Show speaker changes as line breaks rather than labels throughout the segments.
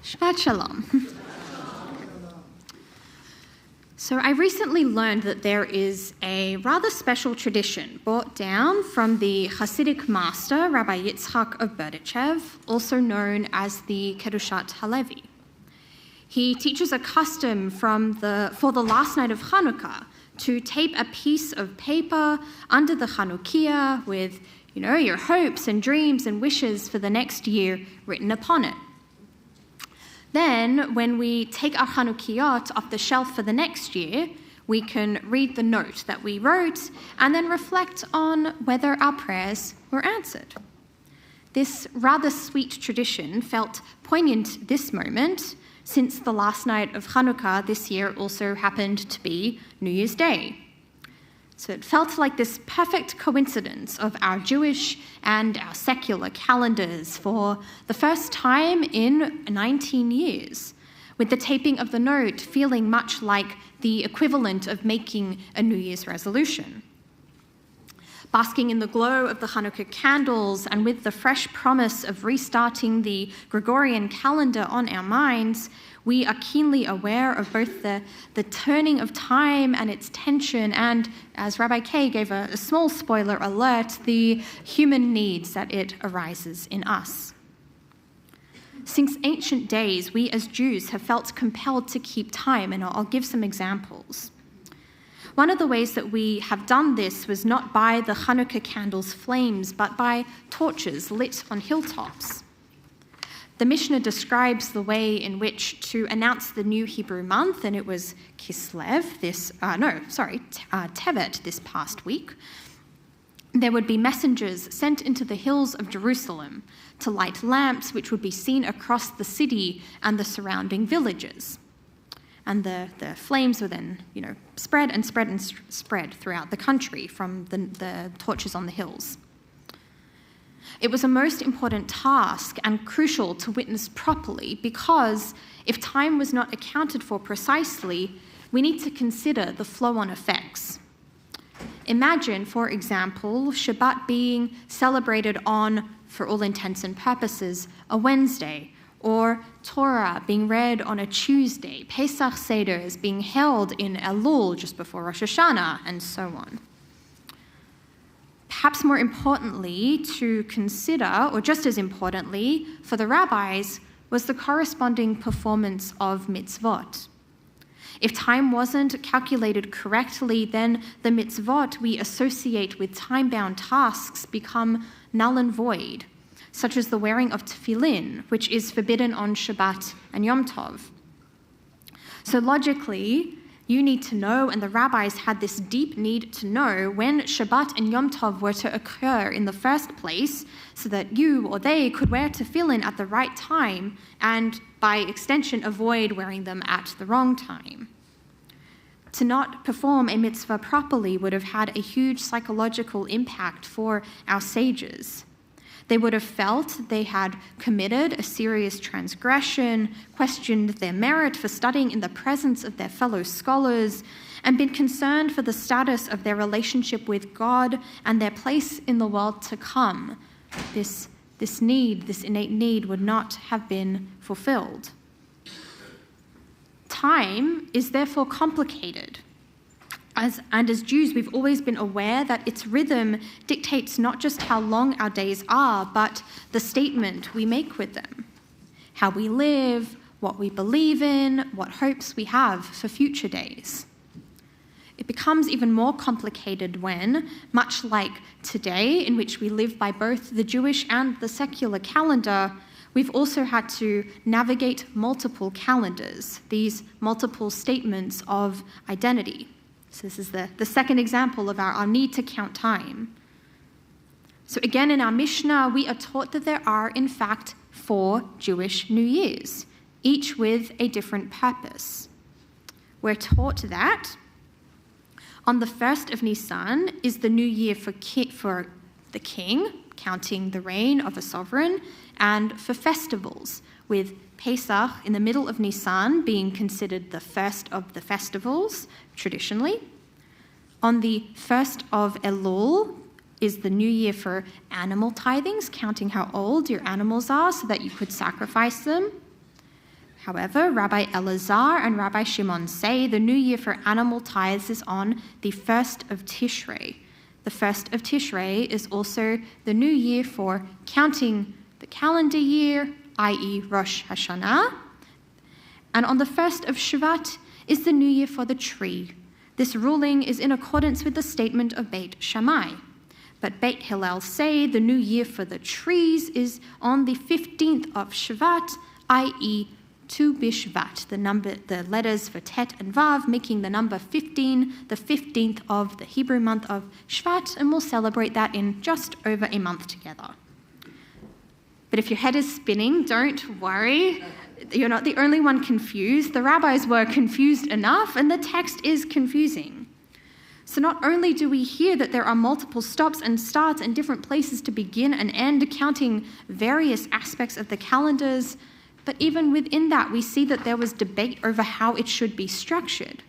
Shabbat Shalom. So I recently learned that there is a rather special tradition brought down from the Hasidic master, Rabbi Yitzchak of Berdichev, also known as the Kedushat Halevi. He teaches a custom for the last night of Hanukkah to tape a piece of paper under the Chanukiah with, your hopes and dreams and wishes for the next year written upon it. Then, when we take our Chanukiot off the shelf for the next year, we can read the note that we wrote and then reflect on whether our prayers were answered. This rather sweet tradition felt poignant this moment, since the last night of Hanukkah this year also happened to be New Year's Day. So it felt like this perfect coincidence of our Jewish and our secular calendars for the first time in 19 years, with the taping of the note feeling much like the equivalent of making a New Year's resolution. Basking in the glow of the Hanukkah candles and with the fresh promise of restarting the Gregorian calendar on our minds, we are keenly aware of both the turning of time and its tension and, as Rabbi K gave a small spoiler alert, the human needs that it arises in us. Since ancient days, we as Jews have felt compelled to keep time, and I'll give some examples. One of the ways that we have done this was not by the Hanukkah candles' flames, but by torches lit on hilltops. The Mishnah describes the way in which to announce the new Hebrew month, and it was Kislev Tevet this past week. There would be messengers sent into the hills of Jerusalem to light lamps which would be seen across the city and the surrounding villages. And the flames were then, spread throughout the country from the torches on the hills. It was a most important task and crucial to witness properly because if time was not accounted for precisely, we need to consider the flow-on effects. Imagine, for example, Shabbat being celebrated on, for all intents and purposes, a Wednesday, or Torah being read on a Tuesday, Pesach Seders being held in Elul just before Rosh Hashanah, and so on. Perhaps more importantly to consider, or just as importantly for the rabbis, was the corresponding performance of mitzvot. If time wasn't calculated correctly, then the mitzvot we associate with time-bound tasks become null and void, such as the wearing of tefillin, which is forbidden on Shabbat and Yom Tov. So logically, you need to know, and the rabbis had this deep need to know, when Shabbat and Yom Tov were to occur in the first place, so that you or they could wear tefillin at the right time, and by extension avoid wearing them at the wrong time. To not perform a mitzvah properly would have had a huge psychological impact for our sages. They would have felt they had committed a serious transgression, questioned their merit for studying in the presence of their fellow scholars, and been concerned for the status of their relationship with God and their place in the world to come. This innate need would not have been fulfilled. Time is therefore complicated. As Jews, we've always been aware that its rhythm dictates not just how long our days are, but the statement we make with them, how we live, what we believe in, what hopes we have for future days. It becomes even more complicated when, much like today, in which we live by both the Jewish and the secular calendar, we've also had to navigate multiple calendars, these multiple statements of identity. So this is the second example of our need to count time. So again, in our Mishnah, we are taught that there are, in fact, 4 Jewish New Years, each with a different purpose. We're taught that on the 1st of Nisan is the new year for the king, counting the reign of a sovereign, and for festivals, with Pesach in the middle of Nisan being considered the first of the festivals, traditionally. On the 1st of Elul is the new year for animal tithings, counting how old your animals are so that you could sacrifice them. However, Rabbi Eliza and Rabbi Shimon say the new year for animal tithes is on the 1st of Tishrei. The 1st of Tishrei is also the new year for counting the calendar year, i.e. Rosh Hashanah. And on the 1st of Shabbat is the new year for the tree. This ruling is in accordance with the statement of Beit Shammai. But Beit Hillel say the new year for the trees is on the 15th of Shvat, i.e. Tu Bishvat, the letters for Tet and Vav, making the number 15, the 15th of the Hebrew month of Shvat, and we'll celebrate that in just over a month together. But if your head is spinning, don't worry. You're not the only one confused. The rabbis were confused enough, and the text is confusing. So not only do we hear that there are multiple stops and starts and different places to begin and end, counting various aspects of the calendars, but even within that, we see that there was debate over how it should be structured.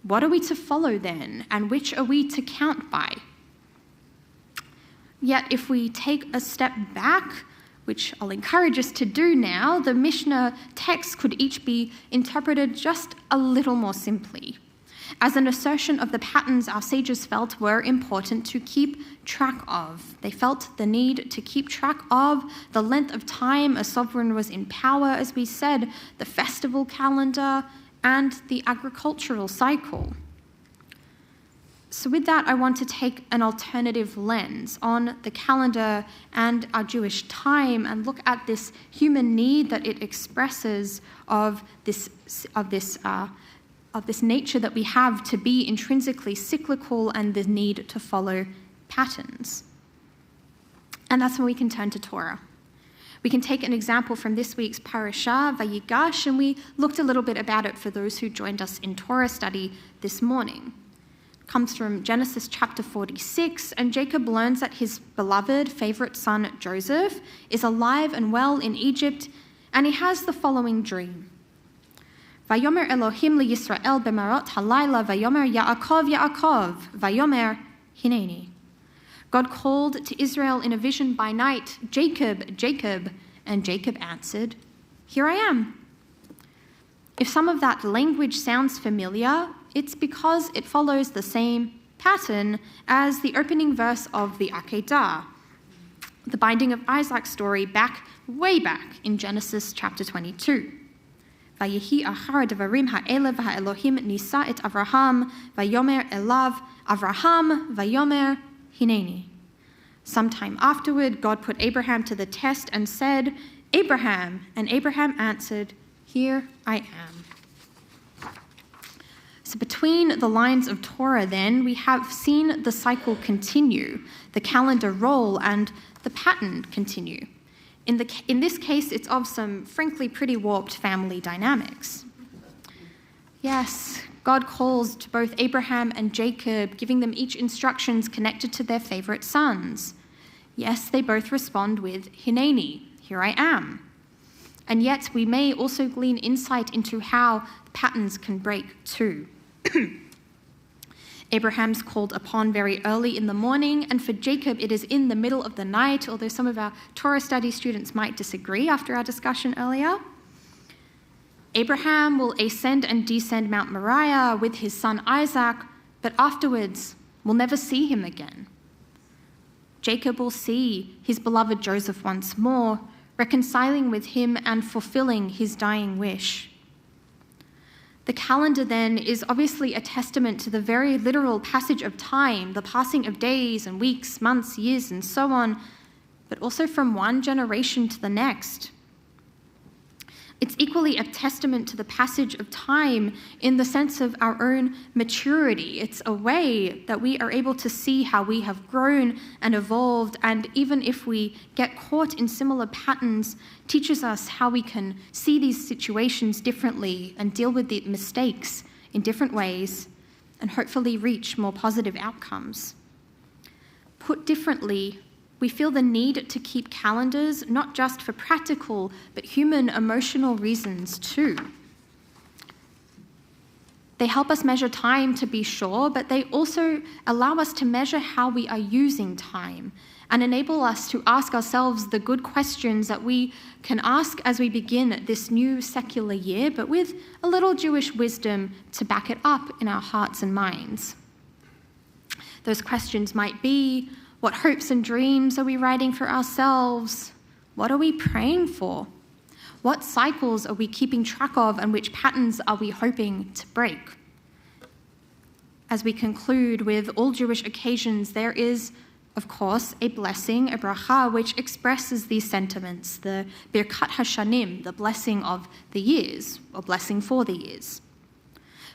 What are we to follow then, and which are we to count by? Yet if we take a step back, which I'll encourage us to do now, the Mishnah texts could each be interpreted just a little more simply, as an assertion of the patterns our sages felt were important to keep track of. They felt the need to keep track of the length of time a sovereign was in power, as we said, the festival calendar, and the agricultural cycle. So with that, I want to take an alternative lens on the calendar and our Jewish time and look at this human need that it expresses of this nature that we have to be intrinsically cyclical and the need to follow patterns. And that's when we can turn to Torah. We can take an example from this week's parashah, Vayigash, and we looked a little bit about it for those who joined us in Torah study this morning. It comes from Genesis chapter 46, and Jacob learns that his beloved favorite son Joseph is alive and well in Egypt, and he has the following dream. Vayomer Elohim liYisrael b'marot halayla, Vayomer Yaakov Yaakov, Vayomer Hineni. God called to Israel in a vision by night, Jacob, Jacob, and Jacob answered, Here I am. If some of that language sounds familiar, it's because it follows the same pattern as the opening verse of the Akedah, the binding of Isaac story way back in Genesis chapter 22. Vayehi achar devarim ha'ele v'ha'elohim nisa et Avraham, vayomer elav Avraham, vayomer Hineni. Sometime afterward, God put Abraham to the test and said, Abraham, and Abraham answered, Here I am. So between the lines of Torah, then, we have seen the cycle continue, the calendar roll, and the pattern continue. In this case, it's of some, frankly, pretty warped family dynamics. Yes, God calls to both Abraham and Jacob, giving them each instructions connected to their favorite sons. Yes, they both respond with Hineni, here I am. And yet we may also glean insight into how patterns can break too. Abraham's called upon very early in the morning, and for Jacob it is in the middle of the night, although some of our Torah study students might disagree after our discussion earlier. Abraham will ascend and descend Mount Moriah with his son Isaac, but afterwards we'll never see him again. Jacob will see his beloved Joseph once more, reconciling with him and fulfilling his dying wish. The calendar, then, is obviously a testament to the very literal passage of time, the passing of days and weeks, months, years, and so on, but also from one generation to the next. It's equally a testament to the passage of time in the sense of our own maturity. It's a way that we are able to see how we have grown and evolved, and even if we get caught in similar patterns, teaches us how we can see these situations differently and deal with the mistakes in different ways and hopefully reach more positive outcomes. Put differently, we feel the need to keep calendars, not just for practical, but human, emotional reasons too. They help us measure time, to be sure, but they also allow us to measure how we are using time and enable us to ask ourselves the good questions that we can ask as we begin this new secular year, but with a little Jewish wisdom to back it up in our hearts and minds. Those questions might be, what hopes and dreams are we writing for ourselves? What are we praying for? What cycles are we keeping track of, and which patterns are we hoping to break? As we conclude with all Jewish occasions, there is, of course, a blessing, a bracha, which expresses these sentiments, the Birkat Hashanim, the blessing of the years, or blessing for the years.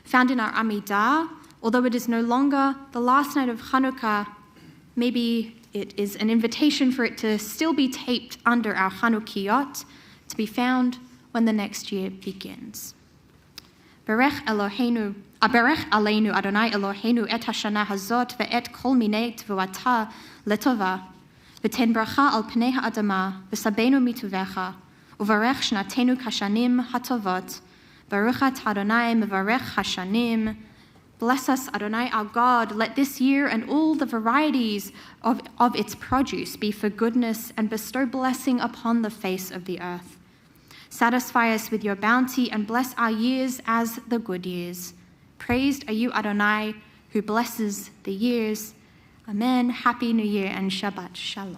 Found in our Amidah, although it is no longer the last night of Hanukkah, maybe it is an invitation for it to still be taped under our Chanukiot, to be found when the next year begins. Berech Eloheinu, Aberech Aleinu Adonai Eloheinu et hashana hazot ve'et kol minei tvuata letova, v'ten bracha al pnei ha'adama, v'sabenu mituvecha, uvarech shnatenu kashanim hatovot, baruchat Adonai mevarech hashanim. Bless us, Adonai, our God. Let this year and all the varieties of its produce be for goodness, and bestow blessing upon the face of the earth. Satisfy us with your bounty and bless our years as the good years. Praised are you, Adonai, who blesses the years. Amen. Happy New Year and Shabbat Shalom.